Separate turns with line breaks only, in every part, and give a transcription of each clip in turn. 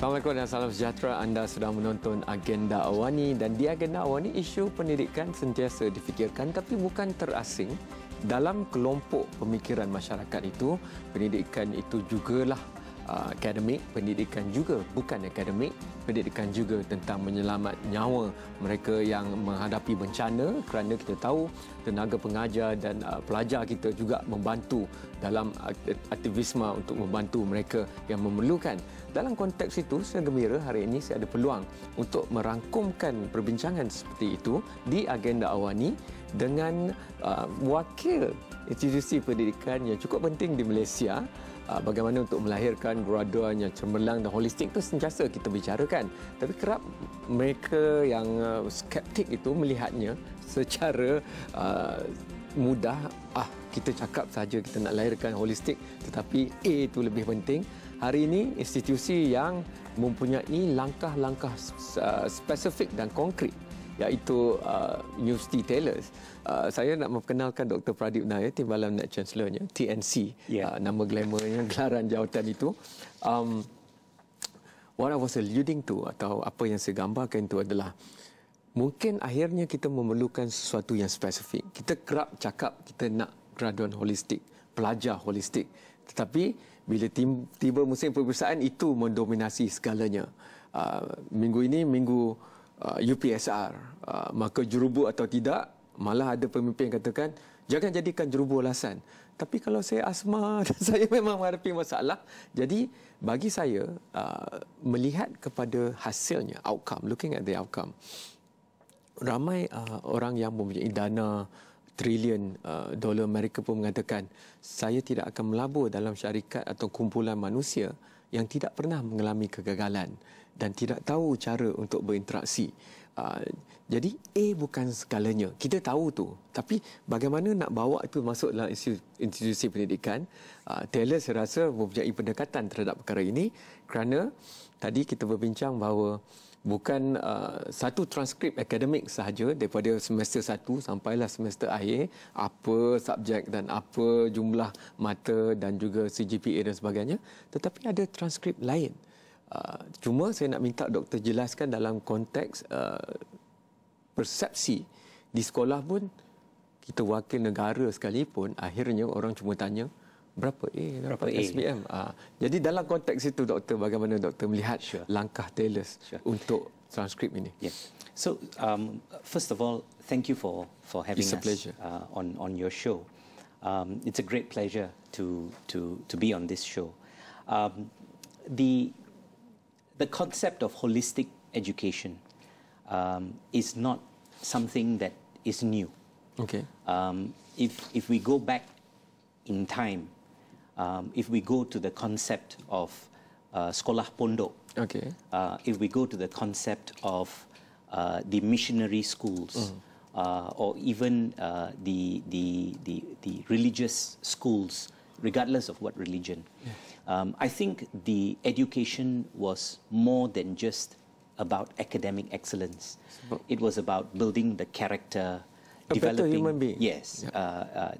Assalamualaikum dan salam sejahtera. Anda sedang menonton Agenda AWANI, dan di Agenda AWANI isu pendidikan sentiasa difikirkan tapi bukan terasing. Dalam kelompok pemikiran masyarakat itu, pendidikan itu jugalah akademik, pendidikan juga bukan akademik, pendidikan juga tentang menyelamat nyawa mereka yang menghadapi bencana, kerana kita tahu tenaga pengajar dan pelajar kita juga membantu dalam aktivisme untuk membantu mereka yang memerlukan. Dalam konteks itu, saya gembira hari ini saya ada peluang untuk merangkumkan perbincangan seperti itu di Agenda AWANI dengan wakil institusi pendidikan yang cukup penting di Malaysia. Bagaimana untuk melahirkan graduan yang cemerlang dan holistik itu sentiasa kita bicarakan. Tapi kerap mereka yang skeptik itu melihatnya secara mudah. Kita cakap saja kita nak lahirkan holistik, tetapi A itu lebih penting. Hari ini institusi yang mempunyai langkah-langkah spesifik dan konkret, iaitu University Taylors. Saya nak memperkenalkan Dr. Pradip Nair, Timbalan Net Chancellor-nya, TNC, nama glamournya, gelaran jawatan itu. What I was alluding to, atau apa yang saya gambarkan itu adalah, mungkin akhirnya kita memerlukan sesuatu yang spesifik. Kita kerap cakap kita nak graduan holistik, pelajar holistik. Tetapi bila tiba musim peperiksaan, itu mendominasi segalanya. Minggu ini, minggu UPSR, maka jurubu atau tidak, malah ada pemimpin yang katakan jangan jadikan jurubu alasan. Tapi kalau saya asma dan saya memang menghadapi masalah, jadi bagi saya melihat kepada hasilnya, outcome, looking at the outcome, ramai orang yang mempunyai dana trilion dolar Amerika pun mengatakan saya tidak akan melabur dalam syarikat atau kumpulan manusia yang tidak pernah mengalami kegagalan dan tidak tahu cara untuk berinteraksi. Jadi A bukan segalanya. Kita tahu tu. Tapi bagaimana nak bawa itu masuk dalam institusi pendidikan? Taylor saya rasa mempunyai pendekatan terhadap perkara ini, kerana tadi kita berbincang bahawa bukan satu transkrip akademik sahaja daripada semester 1 sampailah semester akhir, apa subjek dan apa jumlah mata dan juga CGPA dan sebagainya, tetapi ada transkrip lain. Cuma saya nak minta doktor jelaskan dalam konteks persepsi di sekolah pun, kita wakil negara sekalipun, akhirnya orang cuma tanya berapa A, berapa SPM. Jadi dalam konteks itu, doktor, bagaimana doktor melihat langkah Taylors untuk transkrip ini?
So first of all, thank you for having us on your show. It's a great pleasure to be on this show. The concept of holistic education is not something that is new.
Okay.
If we go back in time, if we go to the concept of sekolah pondok,
okay,
if we go to the concept of the missionary schools, or even the religious schools, regardless of what religion, I think the education was more than just about academic excellence. It was about building the character, developing
human being.
Yes,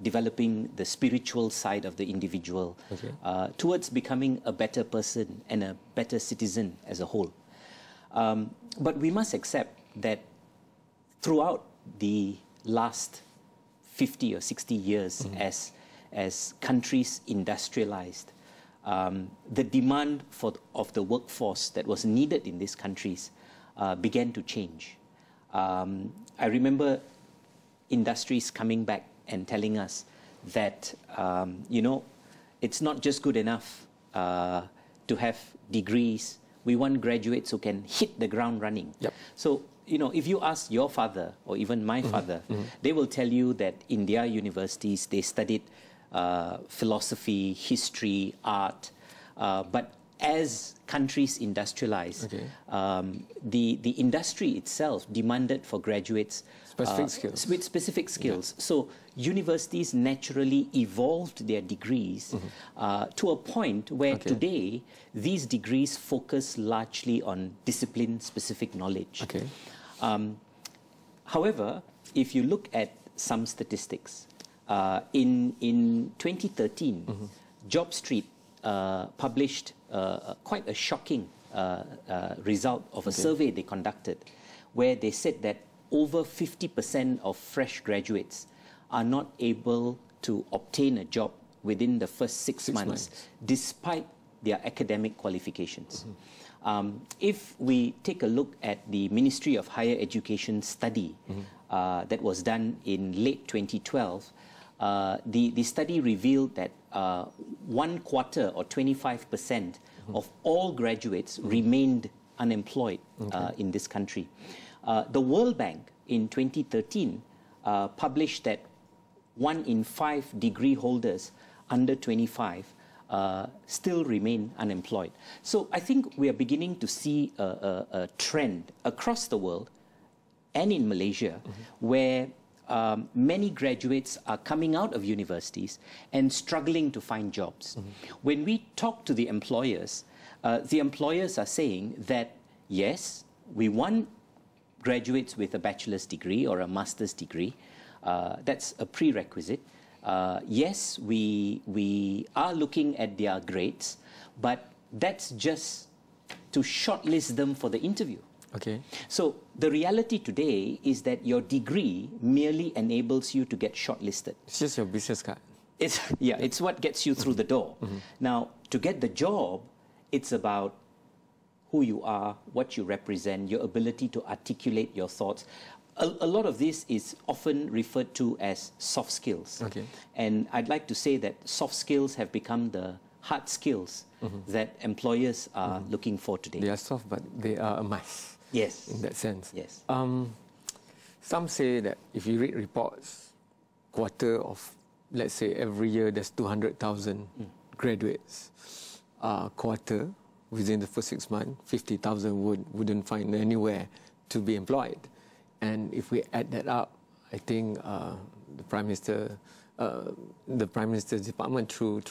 developing the spiritual side of the individual, towards becoming a better person and a better citizen as a whole. But we must accept that throughout the last 50 or 60 years, as countries industrialized, the demand of the workforce that was needed in these countries began to change. I remember industries coming back and telling us that, it's not just good enough to have degrees. We want graduates who can hit the ground running. So, if you ask your father or even my father, they will tell you that in their universities they studied philosophy, history, art, but as countries industrialized, the industry itself demanded for graduates
specific skills.
With specific skills. So universities naturally evolved their degrees to a point where today these degrees focus largely on discipline-specific knowledge. However, if you look at some statistics, in 2013, Job Street published quite a shocking result of a survey they conducted, where they said that over 50% of fresh graduates are not able to obtain a job within the first six months, despite their academic qualifications. If we take a look at the Ministry of Higher Education study that was done in late 2012, the study revealed that 1/4 or 25% of all graduates remained unemployed in this country. The World Bank in 2013 published that 1 in 5 degree holders under 25 still remain unemployed. So I think we are beginning to see a trend across the world and in Malaysia where many graduates are coming out of universities and struggling to find jobs. When we talk to the employers are saying that, yes, we want graduates with a bachelor's degree or a master's degree. That's a prerequisite. Yes, we are looking at their grades, but that's just to shortlist them for the interview.
Okay.
So the reality today is that your degree merely enables you to get shortlisted.
It's just your business card.
It's what gets you through the door. Now, to get the job, it's about who you are, what you represent, your ability to articulate your thoughts. A lot of this is often referred to as soft skills.
Okay.
And I'd like to say that soft skills have become the hard skills that employers are looking for today.
They are soft, but they are a must.
Yes.
In that sense.
Yes.
Some say that if you read reports, quarter of, let's say, every year there's 200,000 graduates. Quarter, within the first 6 months, 50,000 wouldn't find anywhere to be employed. And if we add that up, I think the Prime Minister's department, through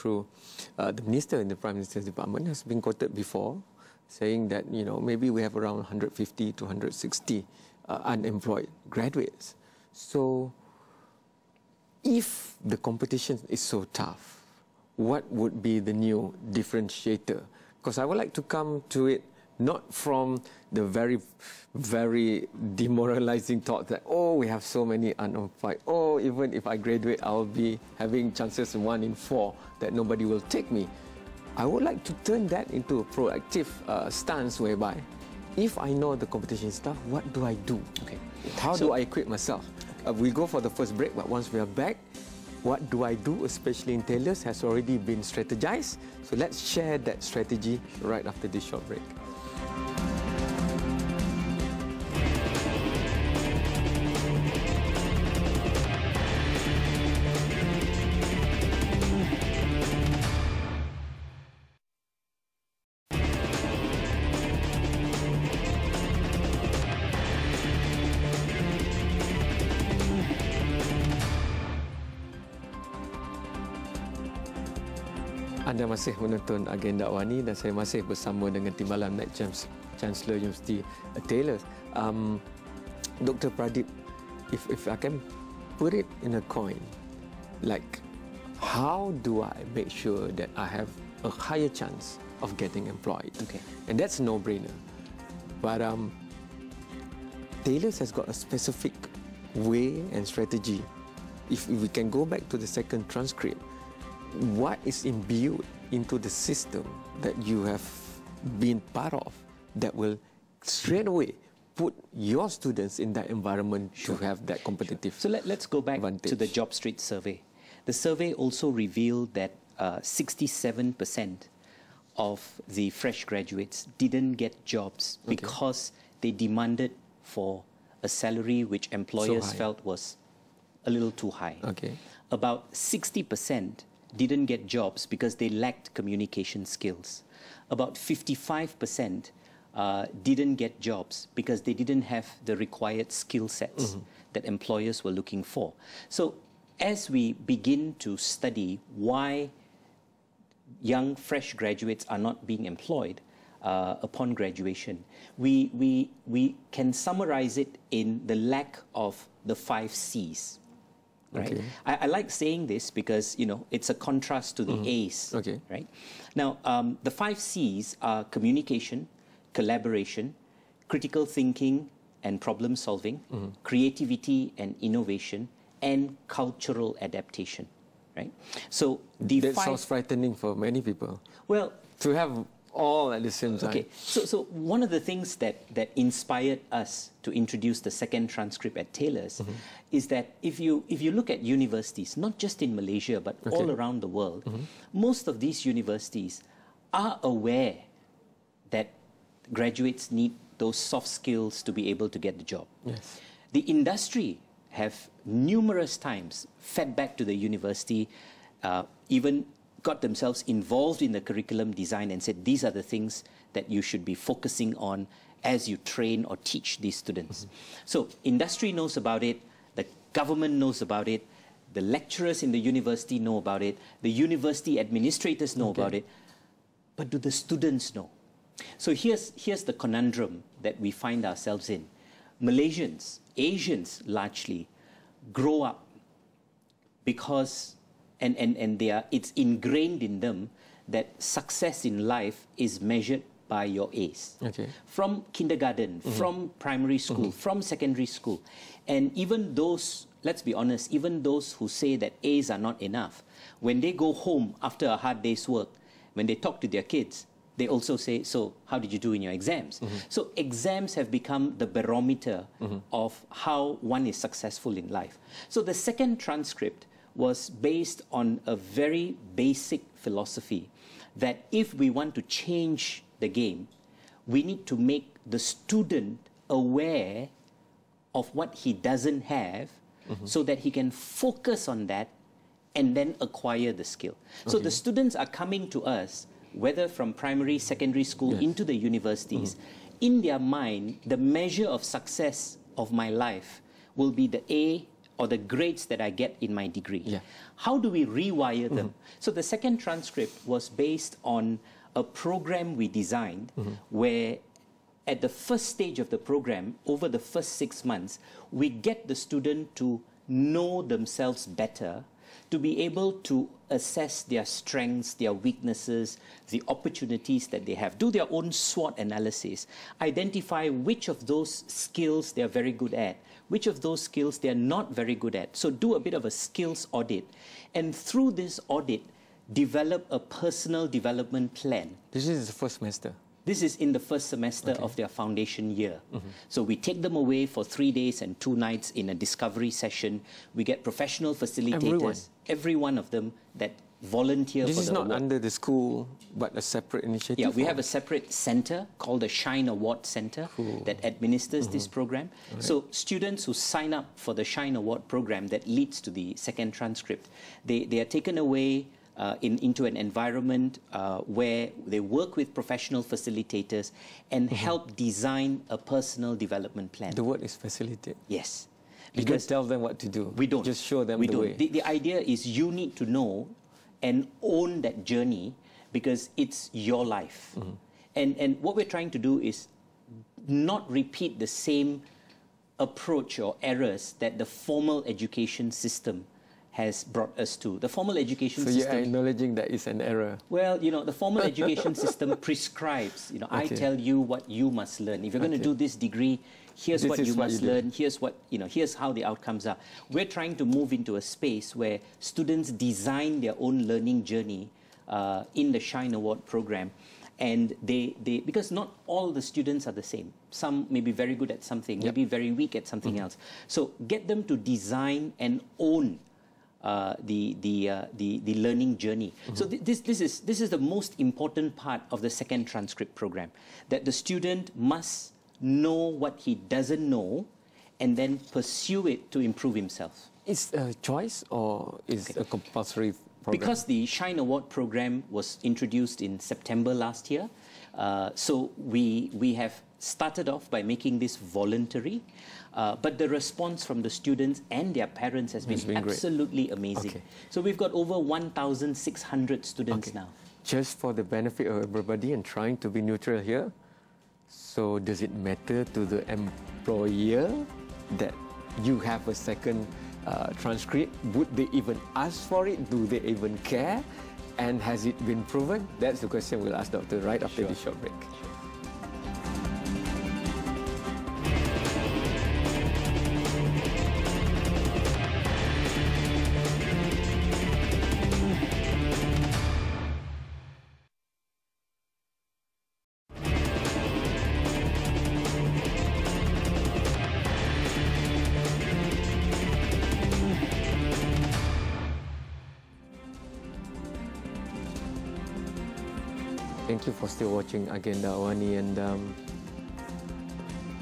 the Minister in the Prime Minister's department, has been quoted before, saying that, you know, maybe we have around 150 to 160 unemployed graduates. So if the competition is so tough, what would be the new differentiator? Because I would like to come to it not from the very, very demoralizing thought that, oh, we have so many unemployed. Oh, even if I graduate, I'll be having chances 1 in 4 that nobody will take me. I would like to turn that into a proactive stance whereby, if I know the competition is tough, what do I do?
Okay.
How do I equip myself? We'll go for the first break, but once we are back, what do I do, especially in tailors, has already been strategized. So let's share that strategy right after this short break. Anda masih menonton Agenda AWANI dan saya masih bersama dengan Timbalan Mat Chancellor University Taylor. Dr. Pradeep, if I can put it in a coin, like, how do I make sure that I have a higher chance of getting employed?
Okay.
And that's a no-brainer. But Taylor has got a specific way and strategy. If we can go back to the second transcript, what is imbued into the system that you have been part of that will straight away put your students in that environment to have that competitive
So let's go back
advantage.
to the Job Street survey. The survey also revealed that 67% of the fresh graduates didn't get jobs because they demanded for a salary which employers felt was a little too high.
Okay.
About 60% didn't get jobs because they lacked communication skills. About 55% didn't get jobs because they didn't have the required skill sets that employers were looking for. So as we begin to study why young, fresh graduates are not being employed upon graduation, we can summarize it in the lack of the 5 C's. Right?
Okay.
I like saying this because, you know, it's a contrast to the A's.
Okay.
Right? Now, the 5 C's are communication, collaboration, critical thinking and problem solving, creativity and innovation, and cultural adaptation, right? So
that sounds frightening for many people.
Well,
to have all at the same time.
Okay, so one of the things that inspired us to introduce the second transcript at Taylor's is that if you look at universities, not just in Malaysia but all around the world, most of these universities are aware that graduates need those soft skills to be able to get the job.
Yes.
The industry have numerous times fed back to the university, even got themselves involved in the curriculum design and said, these are the things that you should be focusing on as you train or teach these students. So industry knows about it, the government knows about it, the lecturers in the university know about it, the university administrators know about it, but do the students know? So here's the conundrum that we find ourselves in. Malaysians, Asians largely, grow up because it's ingrained in them that success in life is measured by your A's. From kindergarten, from primary school, from secondary school. And even those, let's be honest, even those who say that A's are not enough, when they go home after a hard day's work, when they talk to their kids, they also say, so how did you do in your exams? So exams have become the barometer of how one is successful in life. So the second transcript was based on a very basic philosophy that if we want to change the game, we need to make the student aware of what he doesn't have so that he can focus on that and then acquire the skill. So the students are coming to us, whether from primary, secondary school into the universities, in their mind, the measure of success of my life will be the A or the grades that I get in my degree. How do we rewire them? So the second transcript was based on a program we designed where at the first stage of the program, over the first 6 months, we get the student to know themselves better, to be able to assess their strengths, their weaknesses, the opportunities that they have, do their own SWOT analysis, identify which of those skills they are very good at, which of those skills they are not very good at. So do a bit of a skills audit. And through this audit, develop a personal development plan.
This is the first semester?
This is in the first semester of their foundation year. So we take them away for 3 days and 2 nights in a discovery session. We get professional facilitators, every one of them that volunteer for the
This is not
award.
under the school, but a separate initiative?
Yeah, we have a separate center called the Shine Award Center that administers this program. So students who sign up for the Shine Award program that leads to the second transcript, they are taken away into an environment where they work with professional facilitators and help design a personal development plan.
The word is facilitate.
Yes.
You don't tell them what to do.
We don't.
Just show them the way.
The idea is you need to know and own that journey because it's your life. And what we're trying to do is not repeat the same approach or errors that the formal education system has brought us to. The formal education system...
So you're acknowledging that it's an error?
Well, you know, the formal education system prescribes, you know, I tell you what you must learn. If you're going to do this degree, here's what you must learn, here's what, you know, here's how the outcomes are. We're trying to move into a space where students design their own learning journey in the Shine Award program. And because not all the students are the same. Some may be very good at something, maybe very weak at something else. So get them to design and own the learning journey. So this is the most important part of the second transcript program, that the student must know what he doesn't know and then pursue it to improve himself.
Is a choice or is a compulsory program?
Because the Shine Award program was introduced in September last year, so we have started off by making this voluntary, but the response from the students and their parents has been absolutely amazing. So we've got over 1,600 students now.
Just for the benefit of everybody and trying to be neutral here, so does it matter to the employer that you have a second transcript? Would they even ask for it? Do they even care? And has it been proven? That's the question we'll ask Dr. right after this short break. thank you for still watching Agenda AWANI. And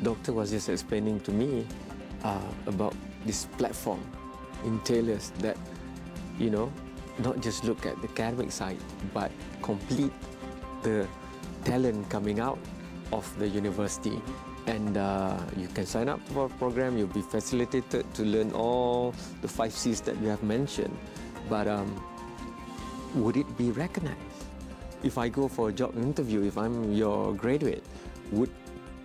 Doctor was just explaining to me about this platform in Taylor's that, you know, not just look at the academic side, but complete the talent coming out of the university. And you can sign up for a program, you'll be facilitated to learn all the 5 C's that you have mentioned. But would it be recognized? If I go for a job interview, if I'm your graduate, would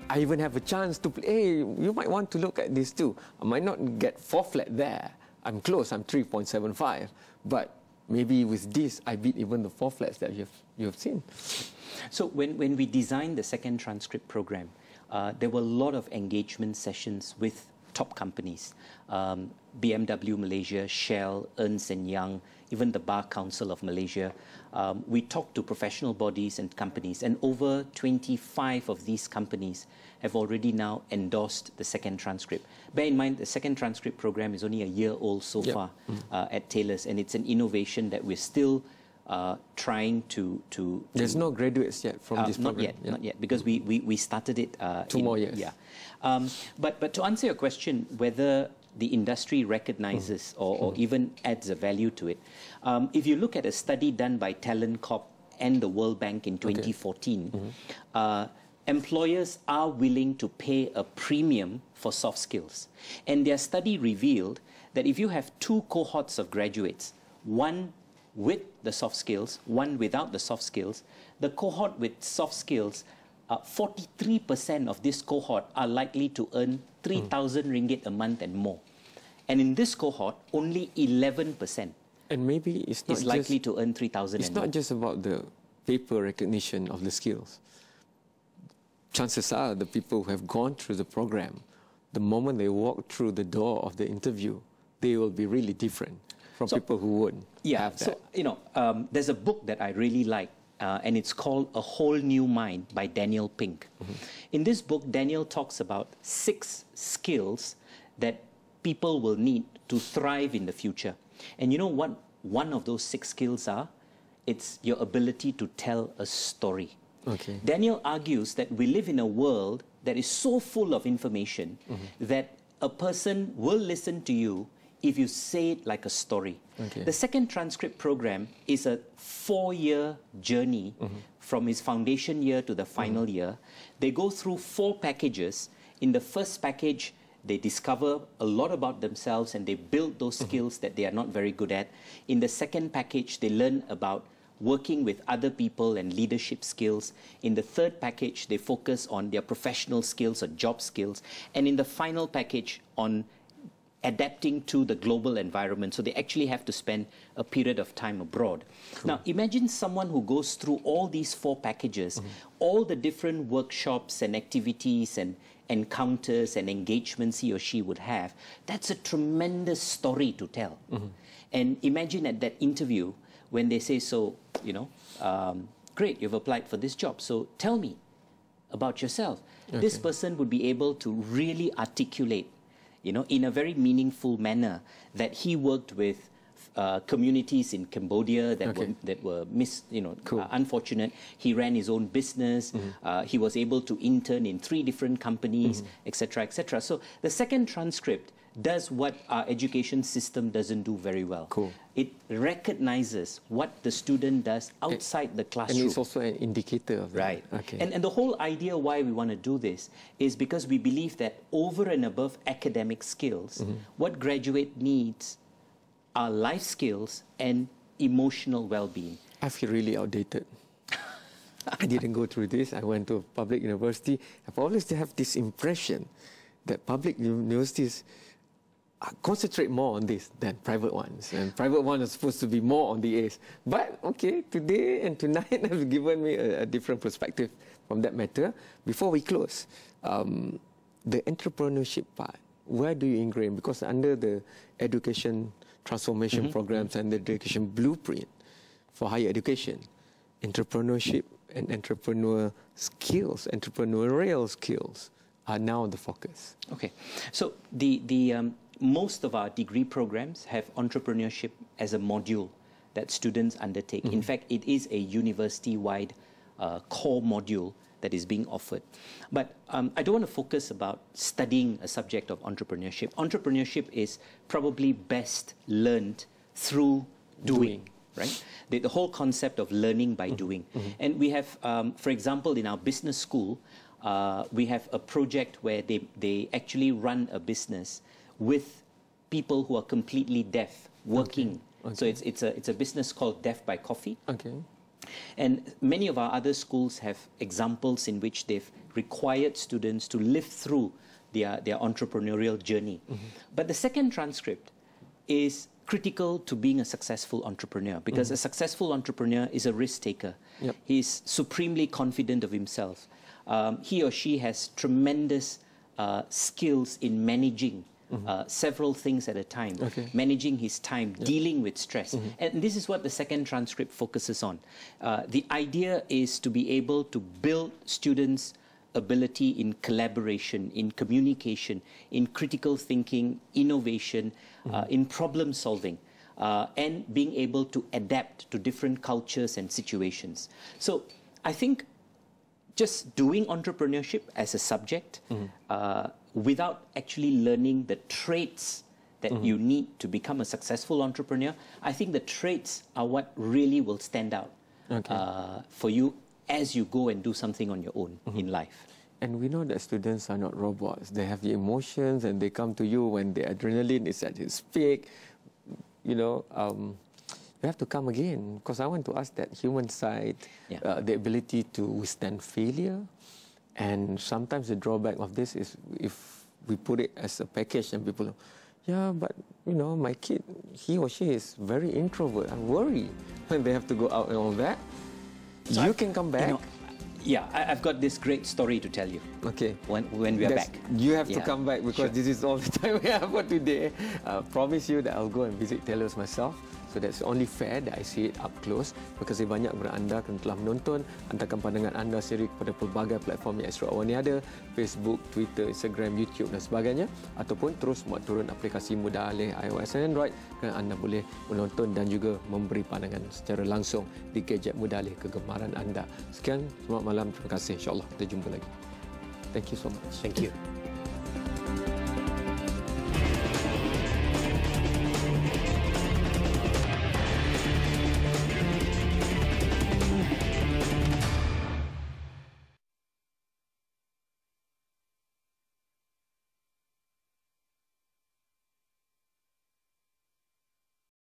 I even have a chance to play? Hey, you might want to look at this too. I might not get 4 flat there. I'm close, I'm 3.75. But maybe with this, I beat even the 4 flats that you have seen.
So when we designed the second transcript program, there were a lot of engagement sessions with top companies. BMW Malaysia, Shell, Ernst & Young, even the Bar Council of Malaysia. We talked to professional bodies and companies, and over 25 of these companies have already now endorsed the second transcript. Bear in mind, the second transcript program is only a year old so far at Taylor's, and it's an innovation that we're still trying to...
There's no graduates yet from this program?
Not yet, because we started it...
2 more years.
Yeah. But to answer your question, whether the industry recognizes or even adds a value to it, if you look at a study done by Talent Corp and the World Bank in 2014, employers are willing to pay a premium for soft skills. And their study revealed that if you have 2 cohorts of graduates, one with the soft skills, one without the soft skills, the cohort with soft skills, 43% of this cohort are likely to earn 3,000 ringgit a month and more. And in this cohort, only 11%
and maybe it's not
likely to earn 3,000
It's not just about the paper recognition of the skills. Chances are the people who have gone through the program, the moment they walk through the door of the interview, they will be really different from people who wouldn't have that.
So, you know, there's a book that I really like, and it's called A Whole New Mind by Daniel Pink. In this book, Daniel talks about 6 skills that people will need to thrive in the future. And you know what one of those 6 skills are? It's your ability to tell a story.
Okay.
Daniel argues that we live in a world that is so full of information that a person will listen to you if you say it like a story.
Okay.
The second transcript program is a 4-year journey from his foundation year to the final year. They go through 4 packages. In the first package, they discover a lot about themselves and they build those skills that they are not very good at. In the second package, they learn about working with other people and leadership skills. In the third package, they focus on their professional skills or job skills. And in the final package, on adapting to the global environment. So they actually have to spend a period of time abroad. Cool. Now, imagine someone who goes through all these 4 packages, all the different workshops and activities and encounters and engagements he or she would have. That's a tremendous story to tell. And imagine at that interview when they say, so, you know, great, you've applied for this job, so tell me about yourself. Okay. This person would be able to really articulate, you know, in a very meaningful manner that he worked with communities in Cambodia that were unfortunate. He ran his own business. He was able to intern in 3 different companies, etc., etc. So the second transcript does what our education system doesn't do very well.
Cool.
It recognizes what the student does outside the classroom.
And it's also an indicator of that.
Right.
Okay.
And the whole idea why we want to do this is because we believe that over and above academic skills, what graduate needs are life skills and emotional well-being.
I feel really outdated. I didn't go through this. I went to a public university. I've always have this impression that public universities concentrate more on this than private ones. And private ones are supposed to be more on the A's. But, okay, today and tonight have given me a different perspective from that matter. Before we close, the entrepreneurship part, where do you ingrain? Because under the education transformation programs and the education blueprint for higher education, entrepreneurship and entrepreneurial skills are now the focus.
Okay, so the most of our degree programs have entrepreneurship as a module that students undertake. In fact, it is a university-wide core module that is being offered. But I don't want to focus about studying a subject of entrepreneurship. Entrepreneurship is probably best learned through doing. Right? The whole concept of learning by doing. And we have, for example, in our business school, we have a project where they actually run a business with people who are completely deaf working. So it's a business called Deaf by Coffee. And many of our other schools have examples in which they've required students to live through their entrepreneurial journey. But the second transcript is critical to being a successful entrepreneur, because a successful entrepreneur is a risk taker. He's supremely confident of himself. He or she has tremendous skills in managing several things at a time, managing his time, dealing with stress. And this is what the second transcript focuses on. The idea is to be able to build students' ability in collaboration, in communication, in critical thinking, innovation, in problem solving, and being able to adapt to different cultures and situations. So I think just doing entrepreneurship as a subject without actually learning the traits that you need to become a successful entrepreneur, I think the traits are what really will stand out for you as you go and do something on your own in life.
And we know that students are not robots. They have the emotions, and they come to you when the adrenaline is at its peak. You know, you have to come again, because I want to ask that human side, the ability to withstand failure. And sometimes the drawback of this is if we put it as a package and people, yeah, but you know, my kid, he or she is very introvert. I worry when they have to go out and all that. So you can come back.
You know, I've got this great story to tell you. When we are back.
You have to come back, because this is all the time we have for today. Promise you that I'll go and visit Telos myself. So that's only fair that I see it up close. Terima kasih banyak kepada anda kerana telah menonton. Hantarkan pandangan anda sendiri kepada pelbagai platform yang Astro AWANI ada, Facebook, Twitter, Instagram, YouTube dan sebagainya. Ataupun terus buat turun aplikasi Mudah Alih iOS dan Android, kerana anda boleh menonton dan juga memberi pandangan secara langsung di gadget Mudah Alih kegemaran anda. Sekian, selamat malam. Terima kasih. InsyaAllah kita jumpa lagi. Thank you so much.
Thank you.